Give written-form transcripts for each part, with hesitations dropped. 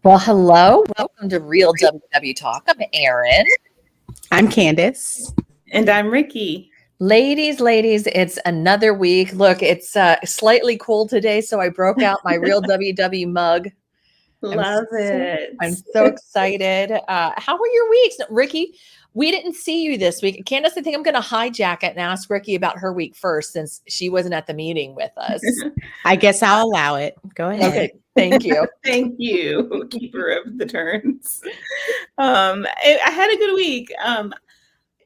Well, hello. Welcome to Real WW Talk. I'm Erin. I'm Candace. And I'm Ricky. Ladies, it's another week. Look, it's slightly cool today, so I broke out my Real WW mug. Love it. I'm so excited. How were your weeks? Ricky, we didn't see you this week. Candace, I think I'm going to hijack it and ask Ricky about her week first since she wasn't at the meeting with us. I guess I'll allow it. Go ahead. Okay, thank you. Thank you, keeper of the turns. I had a good week.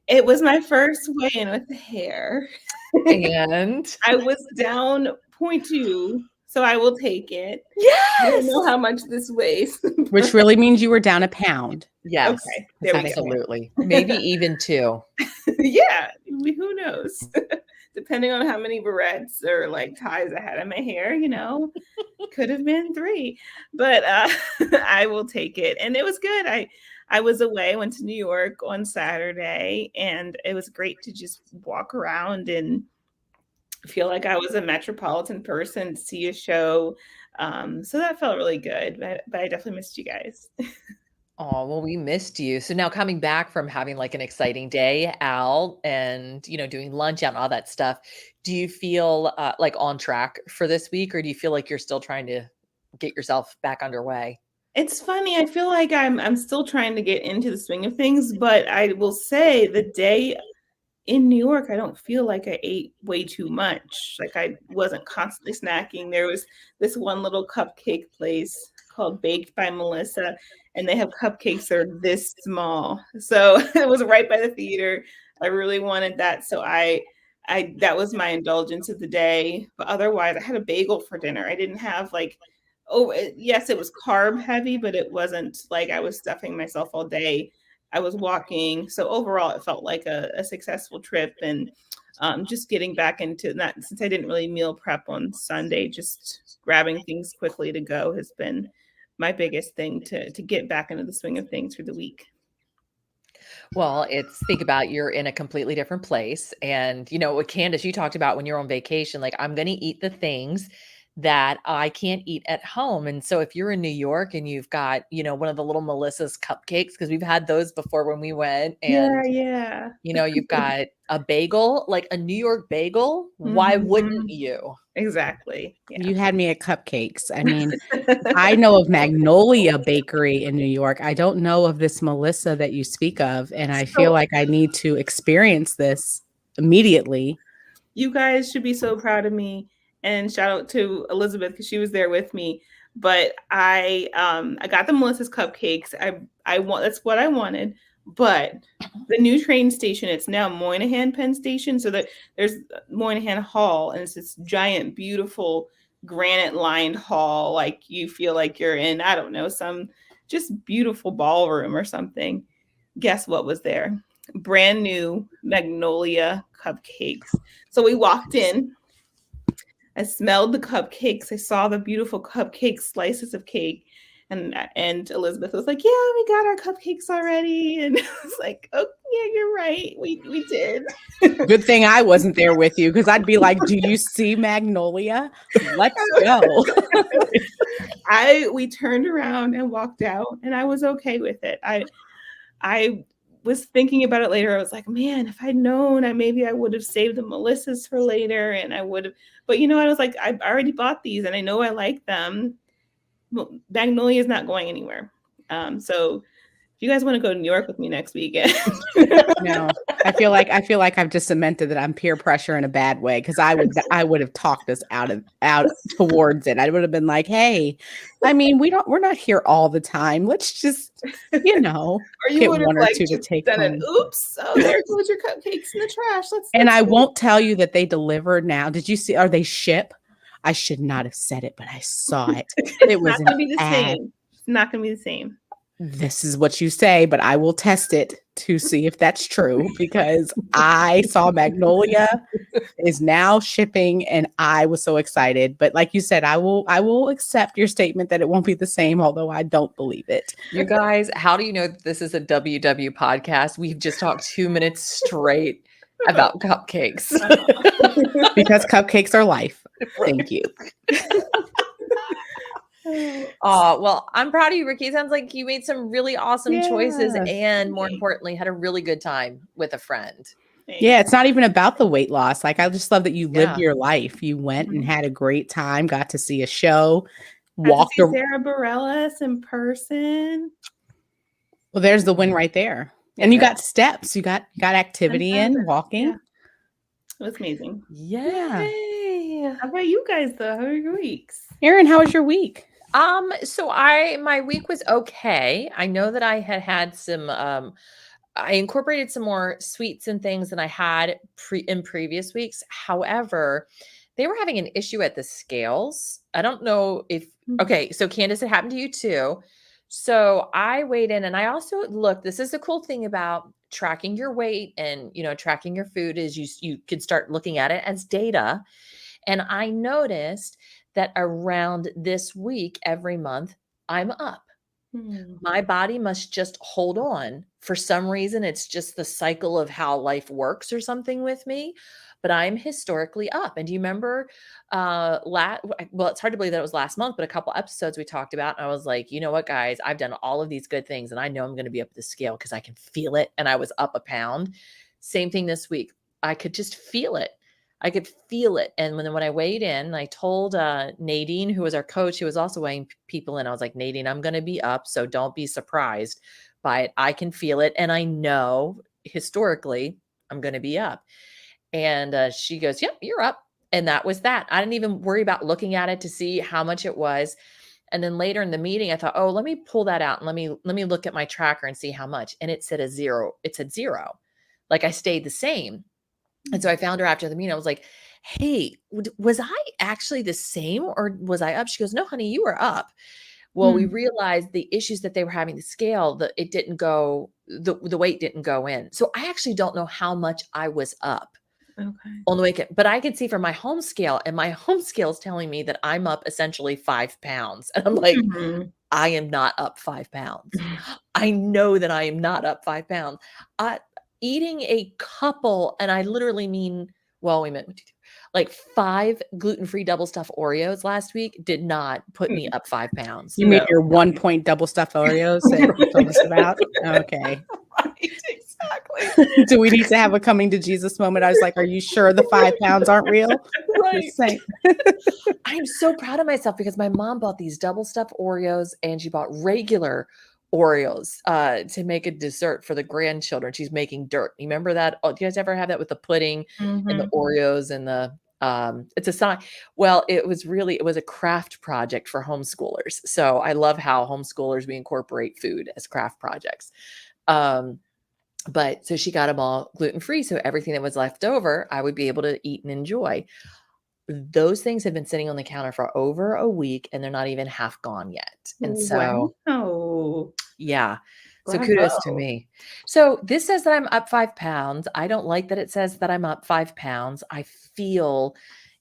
It was my first weigh-in with the hair. And I was down 0.2, so I will take it. Yes. I don't know how much this weighs. Which really means you were down a pound. Yes. Okay, there we go. Absolutely. Maybe even two. Yeah, who knows? Depending on how many barrettes or like ties I had in my hair, could have been 3, but I will take it. And it was good. I was away, went to New York on Saturday, and it was great to just walk around and feel like I was a metropolitan person, see a show. So that felt really good, but I definitely missed you guys. Oh, well, we missed you. So now coming back from having like an exciting day out and, doing lunch out and all that stuff, do you feel like on track for this week, or do you feel like you're still trying to get yourself back underway? It's funny. I feel like I'm still trying to get into the swing of things, but I will say the day in New York, I don't feel like I ate way too much. Like I wasn't constantly snacking. There was this one little cupcake place called Baked by Melissa, and they have cupcakes that are this small. So it was right by the theater. I really wanted that. So I that was my indulgence of the day. But otherwise, I had a bagel for dinner. I didn't have yes, it was carb heavy, but it wasn't like I was stuffing myself all day. I was walking. So overall, it felt like a successful trip, and just getting back into that, since I didn't really meal prep on Sunday, just grabbing things quickly to go has been my biggest thing to get back into the swing of things for the week. Well, think about you're in a completely different place. And, what Candace, you talked about when you're on vacation, like I'm going to eat the things that I can't eat at home. And so if you're in New York and you've got, one of the little Melissa's cupcakes, because we've had those before when we went, and yeah. You've got a bagel, like a New York bagel. Why wouldn't you? Exactly. Yeah. You had me at cupcakes. I mean, I know of Magnolia Bakery in New York. I don't know of this Melissa that you speak of. And I feel like I need to experience this immediately. You guys should be so proud of me. And shout out to Elizabeth because she was there with me. But I got the Melissa's cupcakes. I want, that's what I wanted. But the new train station, it's now Moynihan Penn Station. So that there's Moynihan Hall, and it's this giant, beautiful granite lined hall. Like you feel like you're in, I don't know, some just beautiful ballroom or something. Guess what was there? Brand new Magnolia cupcakes. So we walked in. I smelled the cupcakes. I saw the beautiful cupcake slices of cake. And Elizabeth was like, yeah, we got our cupcakes already. And I was like, oh, yeah, you're right. We did. Good thing I wasn't there with you, because I'd be like, do you see Magnolia? Let's go. We turned around and walked out, and I was okay with it. I was thinking about it later. I was like, man, if I'd known, maybe I would have saved the Melissa's for later, and I would have. But I was like, I already bought these, and I know I like them. Magnolia is not going anywhere. So if you guys want to go to New York with me next weekend. No, I feel like I've just cemented that I'm peer pressure in a bad way, because I would have talked us out towards it. I would have been like, hey, I mean, we're not here all the time. Let's just, or you get would have one or two to take home. Oops, oh, there goes your cupcakes in the trash. And I won't tell you that they deliver now. Did you see? Are they ship? I should not have said it, but I saw it. It was not going to be the same. It's not going to be the same. This is what you say, but I will test it to see if that's true, because I saw Magnolia is now shipping and I was so excited. But like you said, I will accept your statement that it won't be the same, although I don't believe it. You guys, how do you know that this is a WW podcast? We've just talked 2 minutes straight about cupcakes. Because cupcakes are life. Thank you. Oh, well, I'm proud of you, Ricky. It sounds like you made some really awesome choices Yeah. and more importantly, had a really good time with a friend. Yeah, it's not even about the weight loss. Like, I just love that you lived Yeah. your life. You went and Mhm. had a great time, got to see a show, Got to walked. see Sarah Bareilles in person. Well, there's the win right there. And you got steps. You got activity in 10,000. walking. Yeah. It was amazing. Yay. How about you guys though? How are your weeks? Erin, how was your week? So my week was okay. I know that I had some I incorporated some more sweets and things than I had in previous weeks. However, they were having an issue at the scales. I don't know if okay, so Candace, it happened to you too. So I weighed in and I also look, this is the cool thing about tracking your weight and tracking your food is you could start looking at it as data. And I noticed that around this week, every month, I'm up. My body must just hold on. For some reason, it's just the cycle of how life works or something with me. But I'm historically up. And do you remember well, it's hard to believe that it was last month, but a couple episodes we talked about. And I was like, you know what, guys, I've done all of these good things and I know I'm going to be up the scale because I can feel it. And I was up a pound. Same thing this week. I could just feel it. I could feel it. And when I weighed in, I told Nadine, who was our coach, who was also weighing people in, I was like, Nadine, I'm going to be up. So don't be surprised by it. I can feel it. And I know historically I'm going to be up. And she goes, yep, you're up. And that was that. I didn't even worry about looking at it to see how much it was. And then later in the meeting, I thought, oh, let me pull that out and let me look at my tracker and see how much. And it said 0. It said 0. Like I stayed the same. And so I found her after the meeting. I was like, hey, was I actually the same or was I up? She goes, no, honey, you were up. Well, we realized the issues that they were having to scale, the weight didn't go in. So I actually don't know how much I was up on the weekend, but I could see from my home scale, and my home scale is telling me that I'm up essentially 5 pounds. And I'm like, I am not up 5 pounds. I know that I am not up 5 pounds. Eating a couple, and I literally mean, well, we meant like 5 gluten-free double stuffed Oreos last week did not put me up 5 pounds. You made your 1-point double stuffed Oreos that you told us about? Okay. Right, exactly. Do we need to have a coming to Jesus moment? I was like, are you sure the 5 pounds aren't real? Right. I'm so proud of myself because my mom bought these double stuffed Oreos and she bought regular Oreos to make a dessert for the grandchildren. She's making dirt. You remember that? Oh, do you guys ever have that with the pudding and the Oreos and the it's a sign. Well, it was a craft project for homeschoolers. So I love how homeschoolers, we incorporate food as craft projects. But so she got them all gluten-free. So everything that was left over, I would be able to eat and enjoy. Those things have been sitting on the counter for over a week and they're not even half gone yet. And so, yeah. So kudos to me. So this says that I'm up 5 pounds. I don't like that it says that I'm up 5 pounds. I feel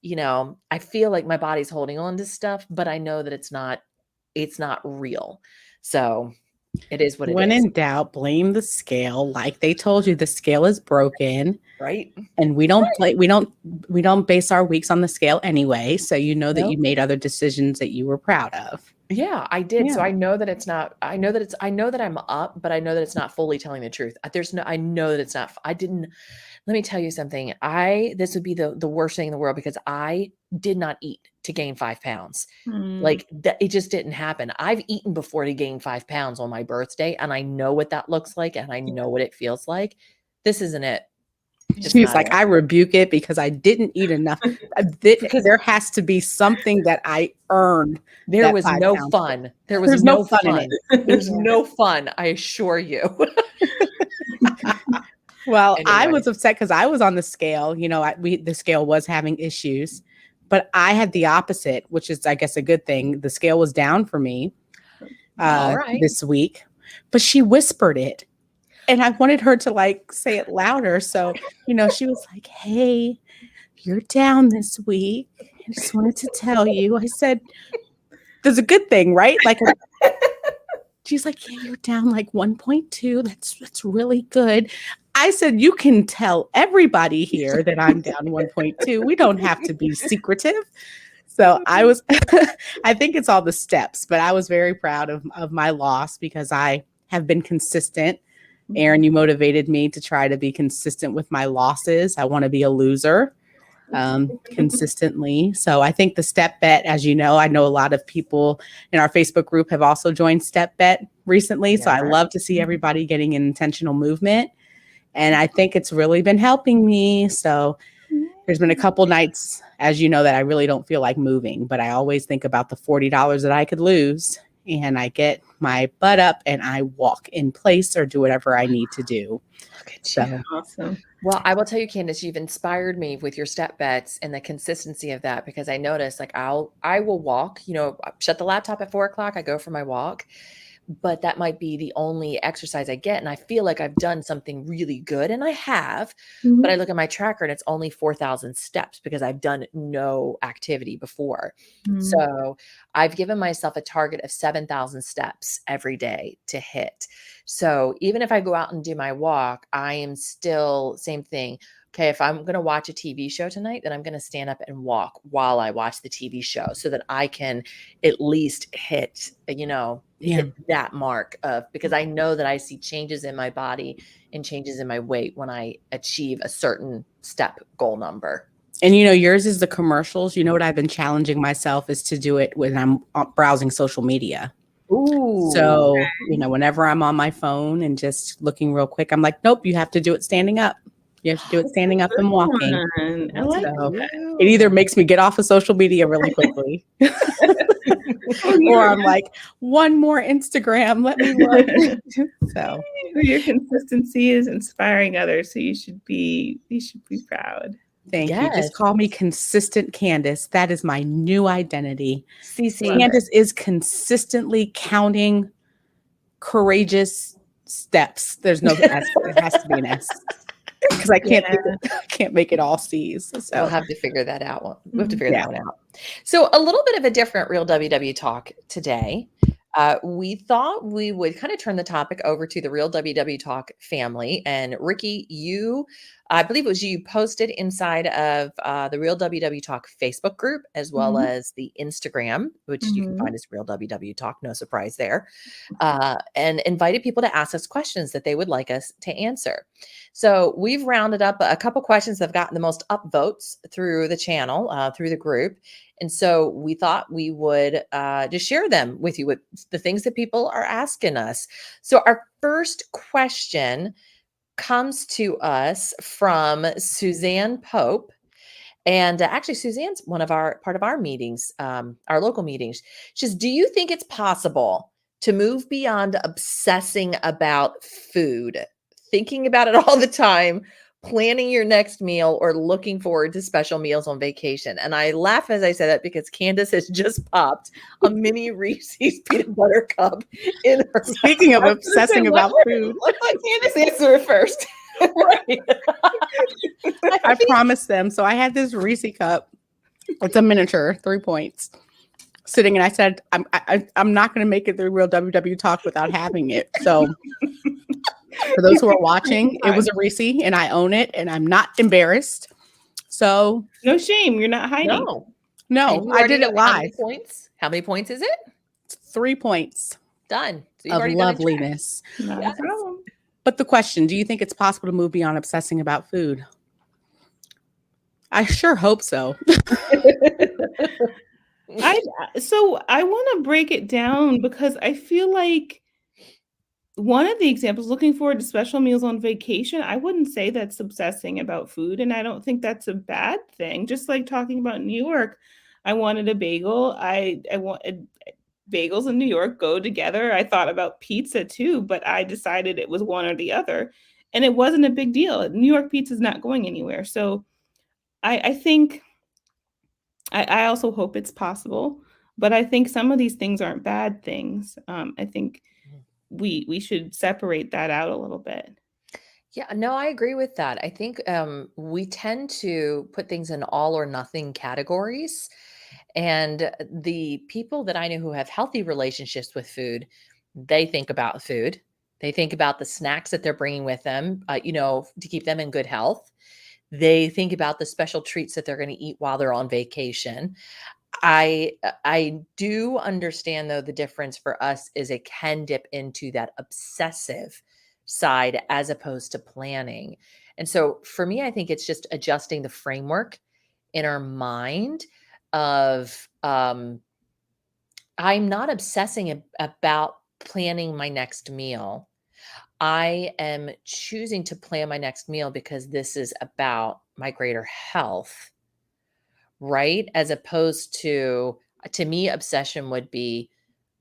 like my body's holding on to stuff, but I know that it's not real. So it is what it is. When in doubt, blame the scale. Like they told you, the scale is broken. Right. And we don't base our weeks on the scale anyway. So you know that you made other decisions that you were proud of. Yeah, I did. Yeah. So I know that I'm up, but I know that it's not fully telling the truth. I know that it's not. Let me tell you something. This would be the worst thing in the world because I did not eat to gain 5 pounds. Like that, it just didn't happen. I've eaten before to gain 5 pounds on my birthday and I know what that looks like and I know what it feels like. This isn't it. She was like, I rebuke it because I didn't eat enough. Because there has to be something that I earned. There was no fun. There's no fun in it. There's no fun, I assure you. Well, anyway. I was upset because I was on the scale. The scale was having issues, but I had the opposite, which is, I guess, a good thing. The scale was down for me this week, but she whispered it. And I wanted her to say it louder. So, she was like, hey, you're down this week. I just wanted to tell you. I said, there's a good thing, right? She's like, yeah, you're down 1.2. That's really good. I said, you can tell everybody here that I'm down 1.2. We don't have to be secretive. So I was, I think it's all the steps, but I was very proud of my loss because I have been consistent. Aaron, you motivated me to try to be consistent with my losses. I want to be a loser consistently. So I think the step bet, as you know, I know a lot of people in our Facebook group have also joined step bet recently. So I love to see everybody getting an intentional movement. And I think it's really been helping me. So there's been a couple nights, as you know, that I really don't feel like moving, but I always think about the $40 that I could lose. And I get my butt up and I walk in place or do whatever I need to do. Look at So you. Awesome. Well, I will tell you, Candace, you've inspired me with your step bets and the consistency of that, because I notice like I will walk, shut the laptop at 4 o'clock. I go for my walk, but that might be the only exercise I get. And I feel like I've done something really good, and I have, but I look at my tracker and it's only 4,000 steps because I've done no activity before. So I've given myself a target of 7,000 steps every day to hit. So even if I go out and do my walk, I am still same thing. Okay, if I'm going to watch a TV show tonight, then I'm going to stand up and walk while I watch the TV show so that I can at least hit that mark of, because I know that I see changes in my body and changes in my weight when I achieve a certain step goal number. And yours is the commercials. What I've been challenging myself is to do it when I'm browsing social media. Ooh. So, whenever I'm on my phone and just looking real quick, I'm like, nope, you have to do it standing up. You have to do it standing up and walking. I like So that. it either makes me get off of social media really quickly, or I'm like, one more Instagram, let me look. So your consistency is inspiring others, so you should be proud. Thank you. Just call me Consistent Candace. That is my new identity. CC. Candace is consistently counting courageous steps. There's no S. It has to be an S. Because I can't make it all C's. So we'll have to figure that out. We'll have to figure that one out. So a little bit of a different Real WW talk today. We thought we would kind of turn the topic over to the Real WW Talk family. And Ricky, I believe it was you posted inside of the Real WW Talk Facebook group, as well as the Instagram, which you can find as Real WW Talk, no surprise there, and invited people to ask us questions that they would like us to answer. So we've rounded up a couple questions that have gotten the most upvotes through the channel, through the group. And so we thought we would just share them with you, with the things that people are asking us. So our first question comes to us from Suzanne Pope. And actually, Suzanne's part of our meetings, our local meetings. She says, do you think it's possible to move beyond obsessing about food, thinking about it all the time, planning your next meal, or looking forward to special meals on vacation? And I laugh as I say that because Candace has just popped a mini Reese's peanut butter cup in her. Speaking of obsessing about food, let's let Candace answer it first. Right. I promised them. So I had this Reese cup. It's a miniature, 3 points, sitting, and I said, I'm not going to make it through Real WW Talk without having it. So for those who are watching, it was a Reese, and I own it, and I'm not embarrassed. So no shame. You're not hiding. No, I did it live. How many points is it? 3 points. Done. So of loveliness. Not a problem. But the question, do you think it's possible to move beyond obsessing about food? I sure hope so. So I want to break it down because I feel like one of the examples, looking forward to special meals on vacation, I wouldn't say that's obsessing about food. And I don't think that's a bad thing. Just like talking about New York, I wanted a bagel. I wanted bagels in New York go together. I thought about pizza too, but I decided it was one or the other. And it wasn't a big deal. New York pizza is not going anywhere. So I think I also hope it's possible, but I think some of these things aren't bad things. I think we should separate that out a little bit. Yeah, no, I agree with that. I think we tend to put things in all or nothing categories. And the people that I know who have healthy relationships with food, they think about food. They think about the snacks that they're bringing with them, to keep them in good health. They think about the special treats that they're going to eat while they're on vacation. I do understand though the difference for us is it can dip into that obsessive side as opposed to planning. And so for me, I think it's just adjusting the framework in our mind of I'm not obsessing about planning my next meal. I am choosing to plan my next meal because this is about my greater health, right? As opposed to me, obsession would be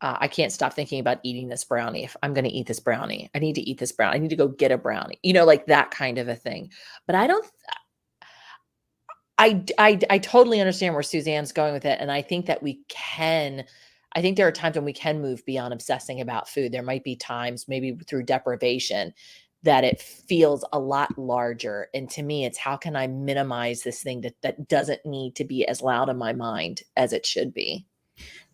I can't stop thinking about eating this brownie. If I'm going to eat this brownie, I need to eat this brownie. I need to go get a brownie, like that kind of a thing. But I don't, I totally understand where Suzanne's going with it. And I think that I think there are times when we can move beyond obsessing about food. There might be times, maybe through deprivation, that it feels a lot larger. And to me, it's how can I minimize this thing that doesn't need to be as loud in my mind as it should be?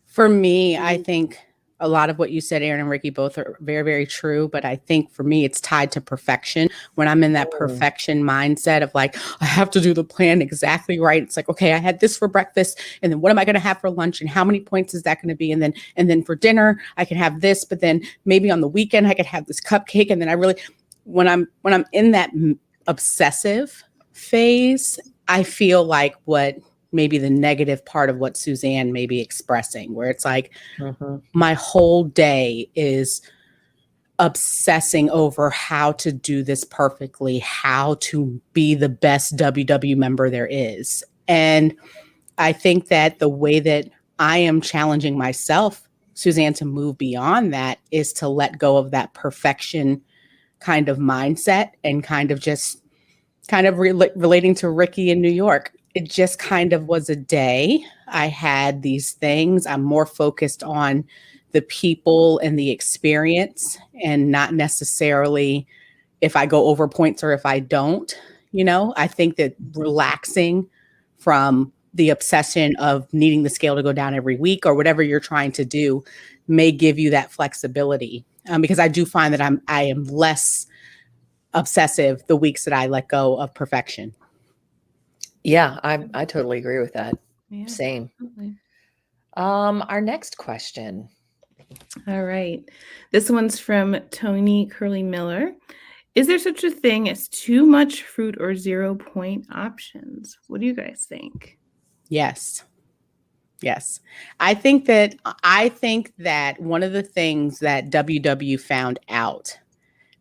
For me, I think a lot of what you said, Aaron and Ricky, both are very, very true. But I think for me, it's tied to perfection. When I'm in that perfection mindset of like, I have to do the plan exactly right. It's like, okay, I had this for breakfast, and then what am I going to have for lunch, and how many points is that going to be? And then for dinner, I can have this, but then maybe on the weekend I could have this cupcake. And then when I'm in that obsessive phase, I feel like what maybe the negative part of what Suzanne may be expressing, where it's like my whole day is obsessing over how to do this perfectly, how to be the best WW member there is. And I think that the way that I am challenging myself, Suzanne, to move beyond that is to let go of that perfection kind of mindset and kind of relating to Ricky in New York. It just kind of was a day. I had these things. I'm more focused on the people and the experience and not necessarily if I go over points or if I don't. I think that relaxing from the obsession of needing the scale to go down every week or whatever you're trying to do may give you that flexibility. Because I do find that I am less obsessive the weeks that I let go of perfection. Yeah, I totally agree with that. Yeah, Same. absolutely. Our next question. All right. This one's from Tony Curly Miller. Is there such a thing as too much fruit or 0 point options? What do you guys think? Yes. I think that one of the things that WW found out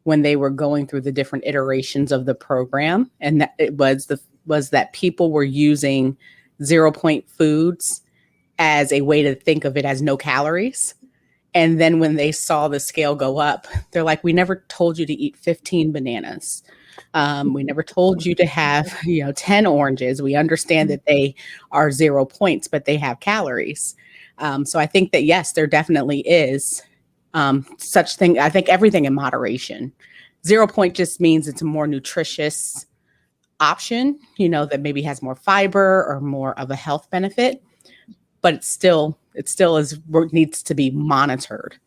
when they were going through the different iterations of the program, and that it was that people were using 0 point foods as a way to think of it as no calories. And then when they saw the scale go up, they're like, we never told you to eat 15 bananas. We never told you to have, 10 oranges. We understand that they are 0 points, but they have calories. So I think that, yes, there definitely is such thing. I think everything in moderation. 0 point just means it's a more nutritious option, that maybe has more fiber or more of a health benefit, but it still needs to be monitored.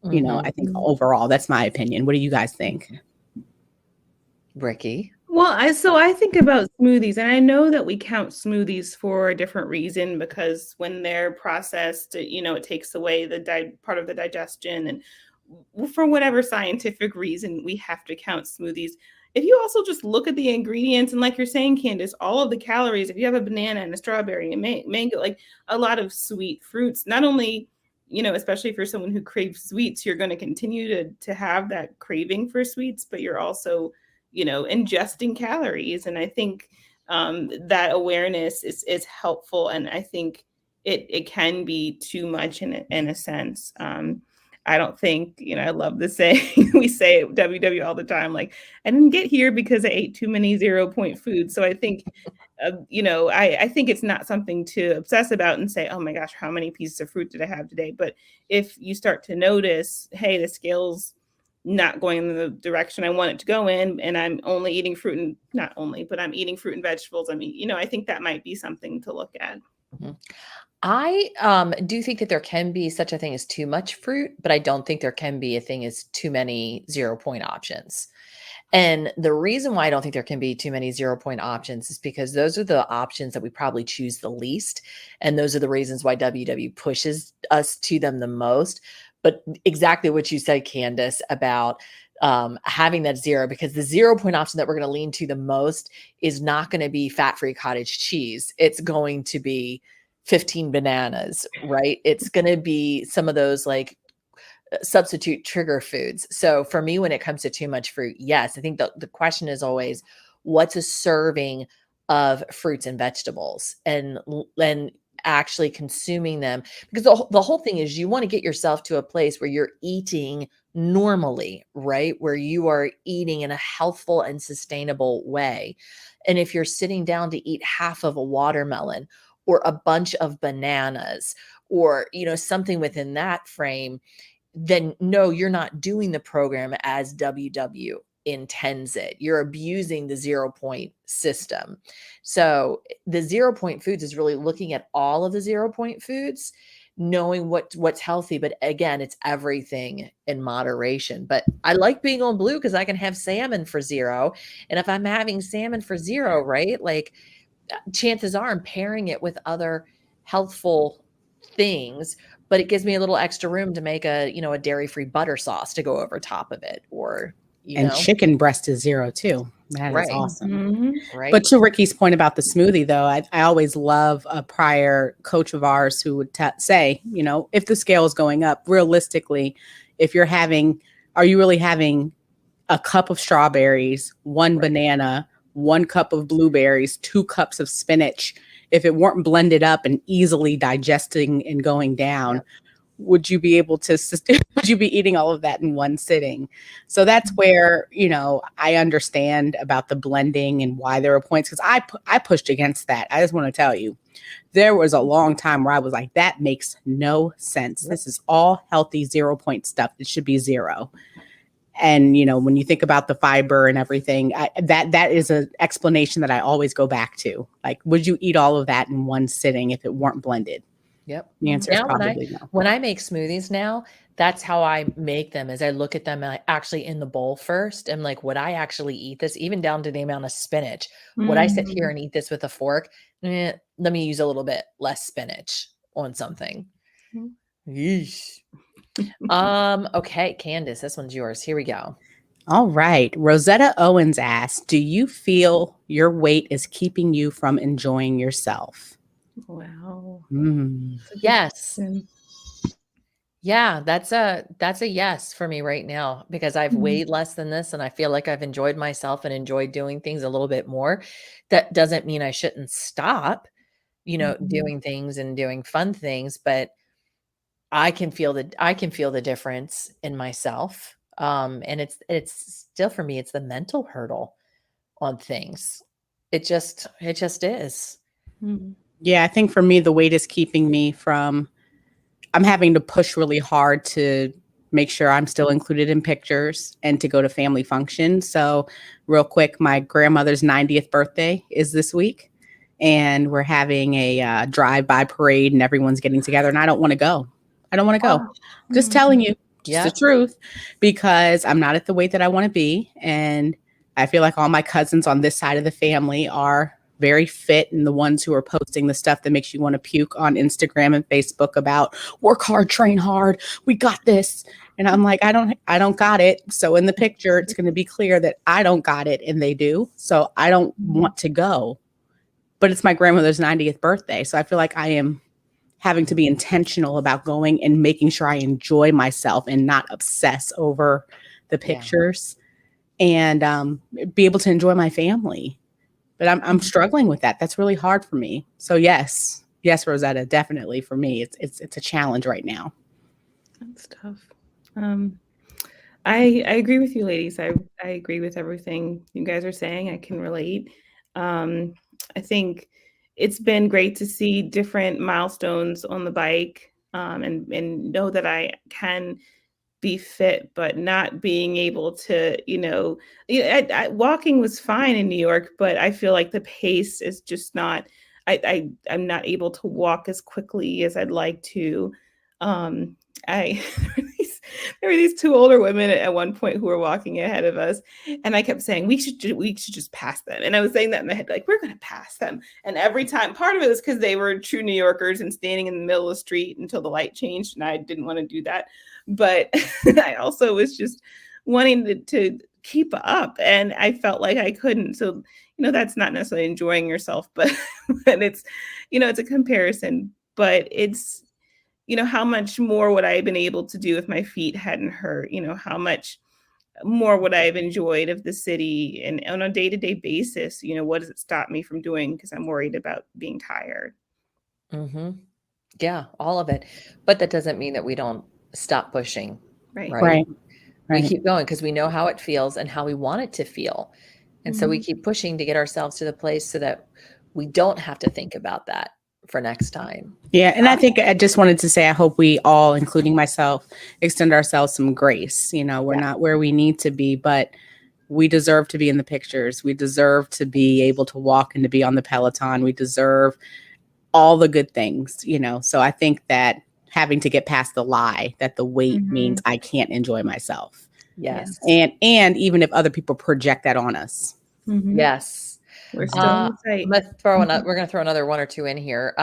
I think overall, that's my opinion. What do you guys think? Ricky? Well, I think about smoothies, and I know that we count smoothies for a different reason because when they're processed, it takes away the part of the digestion, and for whatever scientific reason, we have to count smoothies. If you also just look at the ingredients, and like you're saying, Candace, all of the calories, if you have a banana and a strawberry and mango, like a lot of sweet fruits, not only, especially for someone who craves sweets, you're going to continue to have that craving for sweets, but you're also, ingesting calories. And I think that awareness is helpful. And I think it can be too much in a sense. I don't think, I love the saying, we say at WW all the time, like, I didn't get here because I ate too many 0 point foods. So I think, I think it's not something to obsess about and say, oh my gosh, how many pieces of fruit did I have today? But if you start to notice, hey, the scale's not going in the direction I want it to go in, and I'm only eating fruit and not only, but I'm eating fruit and vegetables. I mean, I think that might be something to look at. I do think that there can be such a thing as too much fruit, but I don't think there can be a thing as too many 0 point options. And the reason why I don't think there can be too many 0 point options is because those are the options that we probably choose the least. And those are the reasons why WW pushes us to them the most. But exactly what you said, Candace, about having that zero, because the 0 point option that we're going to lean to the most is not going to be fat-free cottage cheese. It's going to be 15 bananas, right? It's going to be some of those like substitute trigger foods. So for me, when it comes to too much fruit, yes, I think the question is always what's a serving of fruits and vegetables, and actually consuming them, because the whole thing is you want to get yourself to a place where you're eating normally, right? Where you are eating in a healthful and sustainable way. And if you're sitting down to eat half of a watermelon or a bunch of bananas or something within that frame, then no, you're not doing the program as WW intends it. You're abusing the 0 point system. So the 0 point foods is really looking at all of the 0 point foods, knowing what's healthy. But again, it's everything in moderation. But I like being on blue because I can have salmon for zero. And if I'm having salmon for zero, right, like chances are I'm pairing it with other healthful things, but it gives me a little extra room to make a dairy-free butter sauce to go over top of it, or And chicken breast is zero too. That is right, awesome. Mhm. right? But to Ricky's point about the smoothie, though, I always love a prior coach of ours who would say, if the scale is going up, realistically, if you're are you really having a cup of strawberries, one Right. banana, 1 cup of blueberries, 2 cups of spinach? If it weren't blended up and easily digesting and going down, Yep. would you be able to would you be eating all of that in one sitting? So that's where I understand about the blending and why there are points, because I pushed against that. I just want to tell you, there was a long time where I was like, that makes no sense. Yep. This is all healthy 0 point stuff. It should be zero. And when you think about the fiber and everything, that is an explanation that I always go back to. Like, would you eat all of that in one sitting if it weren't blended? Yep. The answer is Now probably no. when I make smoothies now, that's how I make them, is I look at them actually in the bowl first. And like, would I actually eat this, even down to the amount of spinach? Would I sit here and eat this with a fork? Let me use a little bit less spinach on something. Yeesh. Okay, Candace, this one's yours. Here we go. All right. Rosetta Owens asked, do you feel your weight is keeping you from enjoying yourself? Wow. Yes. Yeah, that's a yes for me right now, because I've weighed less than this and I feel like I've enjoyed myself and enjoyed doing things a little bit more. That doesn't mean I shouldn't stop, doing things and doing fun things, but I can feel the difference in myself. And it's still, for me, it's the mental hurdle on things. It just is. Yeah, I think for me, the weight is keeping me from, I'm having to push really hard to make sure I'm still included in pictures and to go to family functions. So real quick, my grandmother's 90th birthday is this week, and we're having a drive-by parade and everyone's getting together, and I don't want to go. Just telling you, just the truth, because I'm not at the weight that I want to be. And I feel like all my cousins on this side of the family are very fit, and the ones who are posting the stuff that makes you want to puke on Instagram and Facebook about work hard, train hard, we got this. And I'm like, I don't got it. So in the picture, it's going to be clear that I don't got it and they do. So I don't want to go, but it's my grandmother's 90th birthday. So I feel like I am having to be intentional about going and making sure I enjoy myself and not obsess over the pictures, and be able to enjoy my family. But I'm struggling with that. That's really hard for me. So yes, Rosetta, definitely for me, it's a challenge right now. That's tough. I agree with you, ladies. I agree with everything you guys are saying. I can relate. I think it's been great to see different milestones on the bike, and know that I can be fit, but not being able to, walking was fine in New York, but I feel like the pace is just not, I'm not able to walk as quickly as I'd like to. I there were these two older women at one point who were walking ahead of us, and I kept saying we should just pass them. And I was saying that in my head, like, we're gonna pass them. And every time, part of it was because they were true New Yorkers and standing in the middle of the street until the light changed, and I didn't want to do that. But I also was just wanting to keep up, and I felt like I couldn't. So, that's not necessarily enjoying yourself, but but it's a comparison. But it's, how much more would I have been able to do if my feet hadn't hurt? How much more would I have enjoyed of the city, and on a day-to-day basis, what does it stop me from doing because I'm worried about being tired? Hmm. Yeah, all of it. But that doesn't mean that we don't stop pushing, Right. right? Right. We Right. keep going because we know how it feels and how we want it to feel. And so we Mhm. keep pushing to get ourselves to the place so that we don't have to think about that for next time. Yeah. And I think I just wanted to say, I hope we all, including myself, extend ourselves some grace. We're Yeah. not where we need to be, but we deserve to be in the pictures. We deserve to be able to walk and to be on the Peloton. We deserve all the good things. So I think that having to get past the lie that the weight means Mhm. I can't enjoy myself. Yes. And even if other people project that on us. Mhm. Yes. We're still in Uh, the fight. we're gonna throw another one or two in here.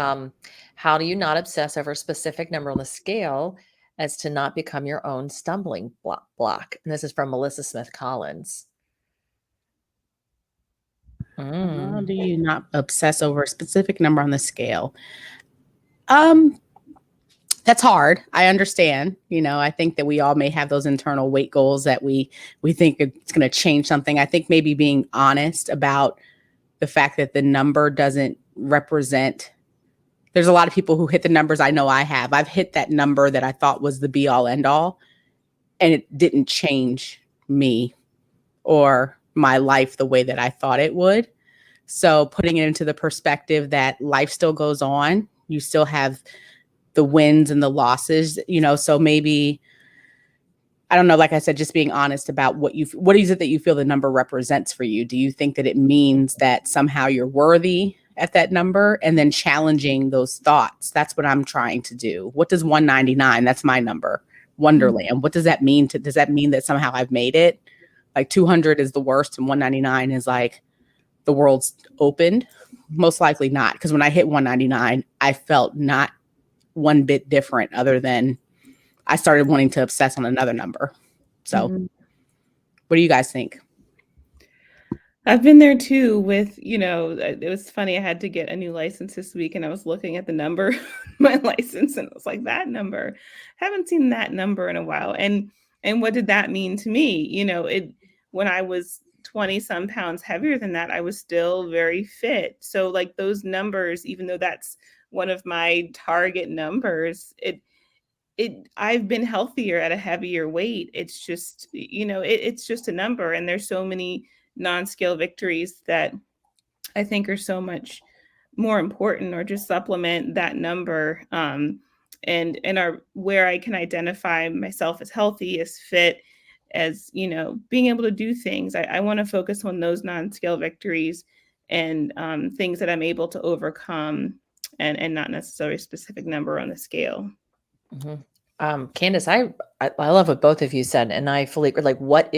How do you not obsess over a specific number on the scale as to not become your own stumbling block? And this is from Melissa Smith Collins. How do Mm. you not obsess over a specific number on the scale? Um, that's hard. I understand. I think that we all may have those internal weight goals that we think it's going to change something. I think maybe being honest about the fact that the number doesn't represent. There's a lot of people who hit the numbers. I know I have. I've hit that number that I thought was the be all end all, and it didn't change me or my life the way that I thought it would. So putting it into the perspective that life still goes on, you still have the wins and the losses. So maybe, I don't know, like I said, just being honest about what is it that you feel the number represents for you? Do you think that it means that somehow you're worthy at that number, and then challenging those thoughts? That's what I'm trying to do. What does 199? That's my number. Wonderland. What does that mean? Does that mean that somehow I've made it? Like 200 is the worst and 199 is like the world's opened? Most likely not, because when I hit 199, I felt not one bit different, other than I started wanting to obsess on another number. So Mhm. what do you guys think? I've been there too with, it was funny. I had to get a new license this week, and I was looking at the number, my license, and it was like, that number, haven't seen that number in a while. And what did that mean to me? When I was 20 some pounds heavier than that, I was still very fit. So like those numbers, even though that's one of my target numbers, I've been healthier at a heavier weight. It's just, it's just a number. And there's so many non-scale victories that I think are so much more important, or just supplement that number. And are where I can identify myself as healthy, as fit, as, being able to do things. I want to focus on those non-scale victories, and things that I'm able to overcome, and not necessarily a specific number on the scale. Mhm. Candace, I love what both of you said, and I fully agree. Like, what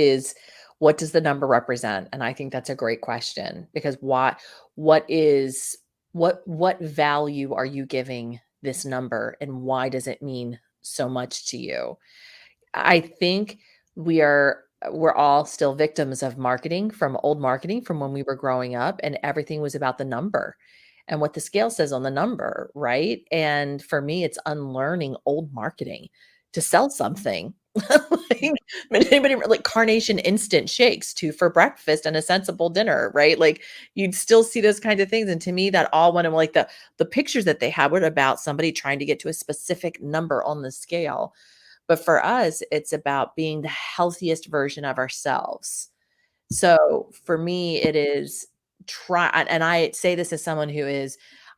does the number represent? And I think that's a great question, because what is what value are you giving this number, and why does it mean so much to you? I think we're all still victims of marketing, from old marketing from when we were growing up, and everything was about the number and what the scale says on the number, right? And for me, it's unlearning old marketing to sell something. Like, anybody like Carnation instant shakes for breakfast and a sensible dinner, right? Like, you'd still see those kinds of things. And to me, that all went of like the pictures that they had were about somebody trying to get to a specific number on the scale. But for us, it's about being the healthiest version of ourselves. So for me, it is and I say this as someone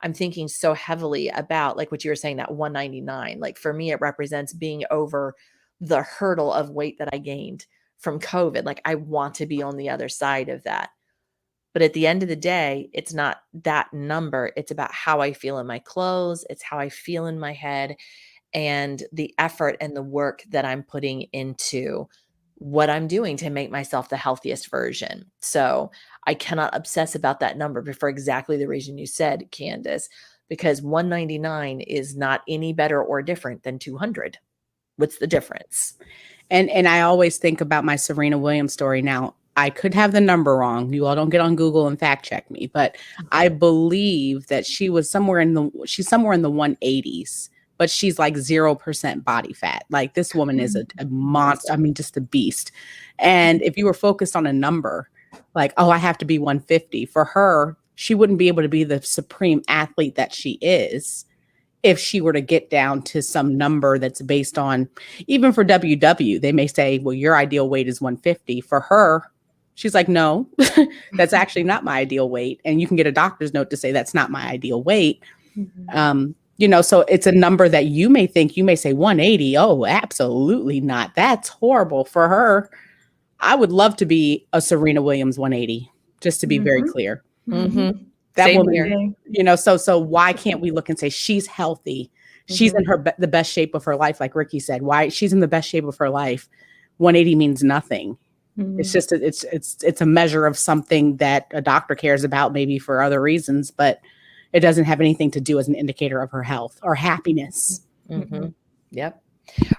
I'm thinking so heavily about, like what you were saying, that 199. Like, for me, it represents being over the hurdle of weight that I gained from COVID. Like, I want to be on the other side of that. But at the end of the day, it's not that number. It's about how I feel in my clothes. It's how I feel in my head. and the effort and the work that I'm putting into what I'm doing to make myself the healthiest version. So I cannot obsess about that number, but for exactly the reason you said, Candace, because 199 is not any better or different than 200. What's the difference? And I always think about my Serena Williams story. Now, I could have the number wrong. You all don't get on Google and fact check me, but I believe that she's somewhere in the 180s, but she's like 0% body fat. Like this woman is a monster. I mean, just a beast. And if you were focused on a number, like, oh, I have to be 150, for her, she wouldn't be able to be the supreme athlete that she is if she were to get down to some number that's based on, even for WW, they may say, well, your ideal weight is 150. For her, she's like, no, that's actually not my ideal weight. And you can get a doctor's note to say that's not my ideal weight. So it's a number that you may think, you may say 180. Oh, absolutely not. That's horrible. For her, I would love to be a Serena Williams 180, just to be very clear. That Same woman, here. so why can't we look and say she's healthy? She's in the best shape of her life. Like Ricky said, why she's in the best shape of her life. 180 means nothing. It's just, it's a measure of something that a doctor cares about, maybe for other reasons, but it doesn't have anything to do as an indicator of her health or happiness. Yep.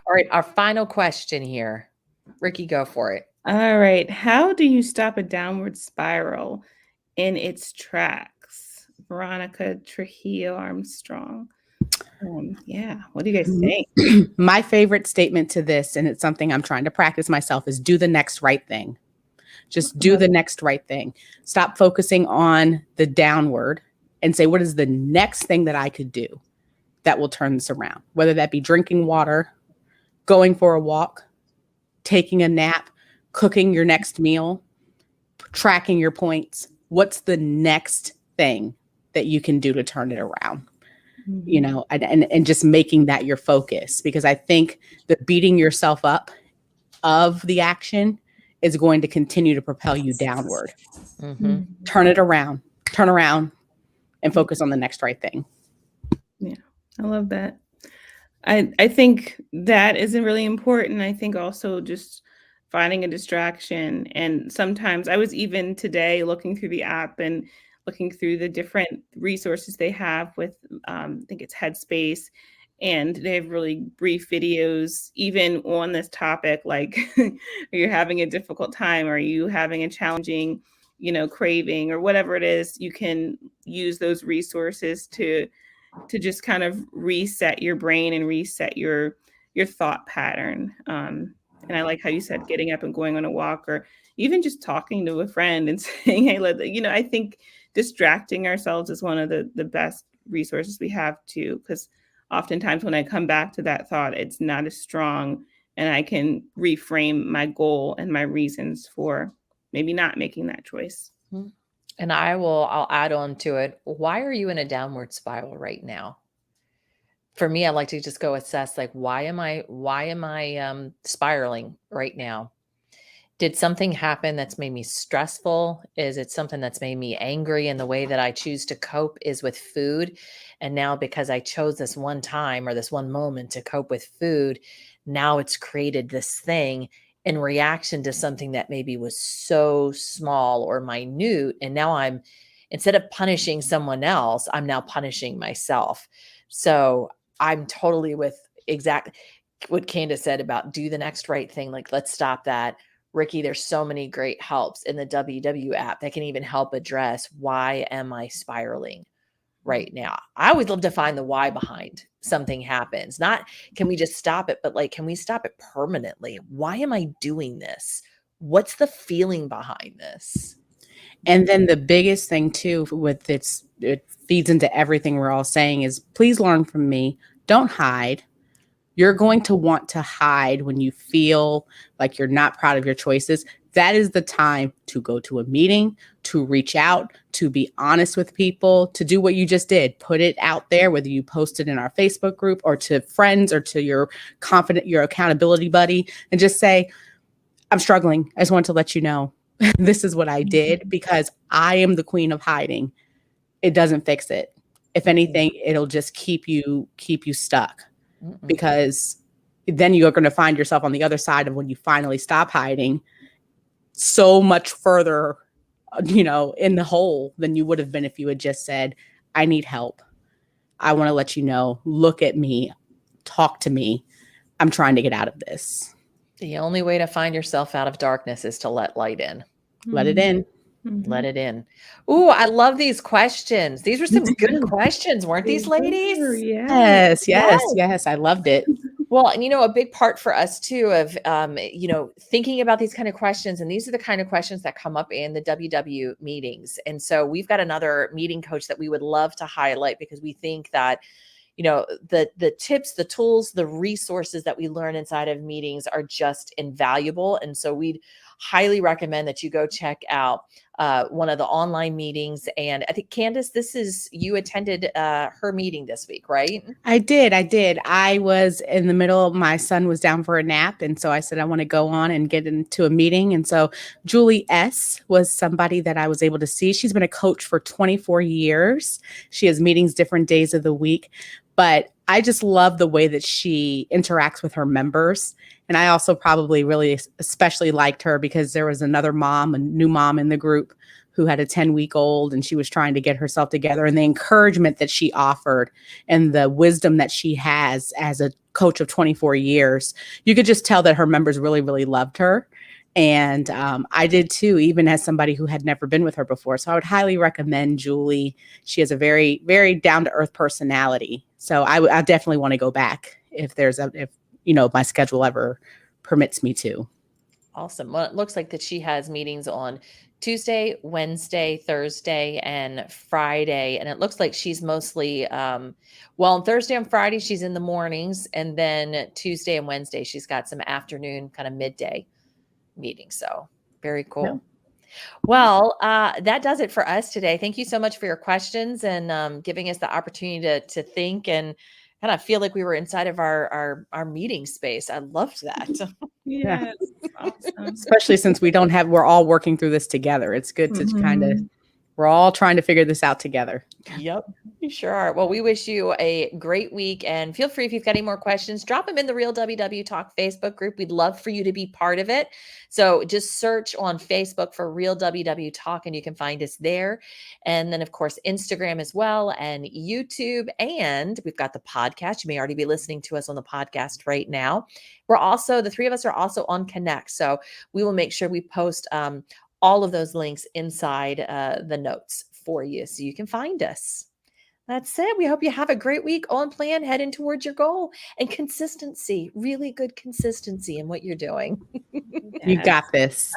All right. Our final question here. Ricky, go for it. All right. How do you stop a downward spiral in its tracks? Veronica Trujillo Armstrong. What do you guys think? My favorite statement to this, and it's something I'm trying to practice myself, is do the next right thing. Just do the next right thing. Stop focusing on the downward and say, what is the next thing that I could do that will turn this around? Whether that be drinking water, going for a walk, taking a nap, cooking your next meal, tracking your points. What's the next thing that you can do to turn it around? And just making that your focus, because I think the beating yourself up of the action is going to continue to propel you downward. Turn around and focus on the next right thing. Yeah, I love that. I think that is really important. I think also just finding a distraction. And sometimes I was even today looking through the app and looking through the different resources they have with, I think it's Headspace, and they have really brief videos, even on this topic, like, are you having a difficult time? Are you having a challenging, craving or whatever it is? You can use those resources to just kind of reset your brain and reset your thought pattern. And I like how you said getting up and going on a walk, or even just talking to a friend and saying, hey, I think distracting ourselves is one of the best resources we have too, because oftentimes when I come back to that thought, it's not as strong, and I can reframe my goal and my reasons for maybe not making that choice. And I'll add on to it. Why are you in a downward spiral right now? For me, I like to just go assess, like, why am I spiraling right now? Did something happen that's made me stressful? Is it something that's made me angry? And the way that I choose to cope is with food. And now, because I chose this one time or this one moment to cope with food, now it's created this thing in reaction to something that maybe was so small or minute. And now instead of punishing someone else, I'm now punishing myself. So I'm totally with exactly what Candace said about do the next right thing. Like, let's stop that. Ricky, there's so many great helps in the WW app that can even help address, why am I spiraling right now? I always love to find the why behind something happens. Not, can we just stop it, but like, can we stop it permanently? Why am I doing this? What's the feeling behind this? And then the biggest thing too, it feeds into everything we're all saying, is please learn from me. Don't hide. You're going to want to hide when you feel like you're not proud of your choices. That is the time to go to a meeting, to reach out, to be honest with people, to do what you just did. Put it out there, whether you post it in our Facebook group or to friends or to your accountability buddy, and just say, I'm struggling. I just want to let you know this is what I did, because I am the queen of hiding. It doesn't fix it. If anything, it'll just keep you stuck. Mm-mm. because then you're going to find yourself on the other side of when you finally stop hiding so much further, in the hole than you would have been if you had just said, I need help. I want to let you know, look at me, talk to me. I'm trying to get out of this. The only way to find yourself out of darkness is to let light in. Let it in. Mhm. Let it in. Ooh, I love these questions. These were some good questions, weren't these, ladies? Yes. Yes. I loved it. Well, and a big part for us too of thinking about these kind of questions, and these are the kind of questions that come up in the WW meetings. And so we've got another meeting coach that we would love to highlight because we think that the tips, the tools, the resources that we learn inside of meetings are just invaluable. And so we'd highly recommend that you go check out one of the online meetings. And I think, Candace, you attended her meeting this week, right? I did. I was in the middle. My son was down for a nap. And so I said, I want to go on and get into a meeting. And so Julie S. was somebody that I was able to see. She's been a coach for 24 years. She has meetings different days of the week. But I just love the way that she interacts with her members. And I also probably really especially liked her because there was another mom, a new mom in the group who had a 10-week-old, and she was trying to get herself together. And the encouragement that she offered and the wisdom that she has as a coach of 24 years, you could just tell that her members really, really loved her. And I did too, even as somebody who had never been with her before. So I would highly recommend Julie. She has a very, very down-to-earth personality. So I definitely want to go back if my schedule ever permits me to. Awesome. Well, it looks like that she has meetings on Tuesday, Wednesday, Thursday, and Friday. And it looks like she's mostly, on Thursday and Friday, she's in the mornings. And then Tuesday and Wednesday, she's got some afternoon, kind of midday meetings. So very cool. Yeah. Well, that does it for us today. Thank you so much for your questions and giving us the opportunity to think and kind of feel like we were inside of our meeting space. I loved that. Yes. Awesome. Especially since we're all working through this together. It's good to kind of, we're all trying to figure this out together. Yep, you sure are. Well, we wish you a great week, and feel free if you've got any more questions, drop them in the Real WW Talk Facebook group. We'd love for you to be part of it. So just search on Facebook for Real WW Talk, and you can find us there. And then, of course, Instagram as well, and YouTube. And we've got the podcast. You may already be listening to us on the podcast right now. The three of us are also on Connect. So we will make sure we post all of those links inside the notes for you so you can find us. That's it. We hope you have a great week on plan, heading towards your goal, and consistency, really good consistency in what you're doing. You got this.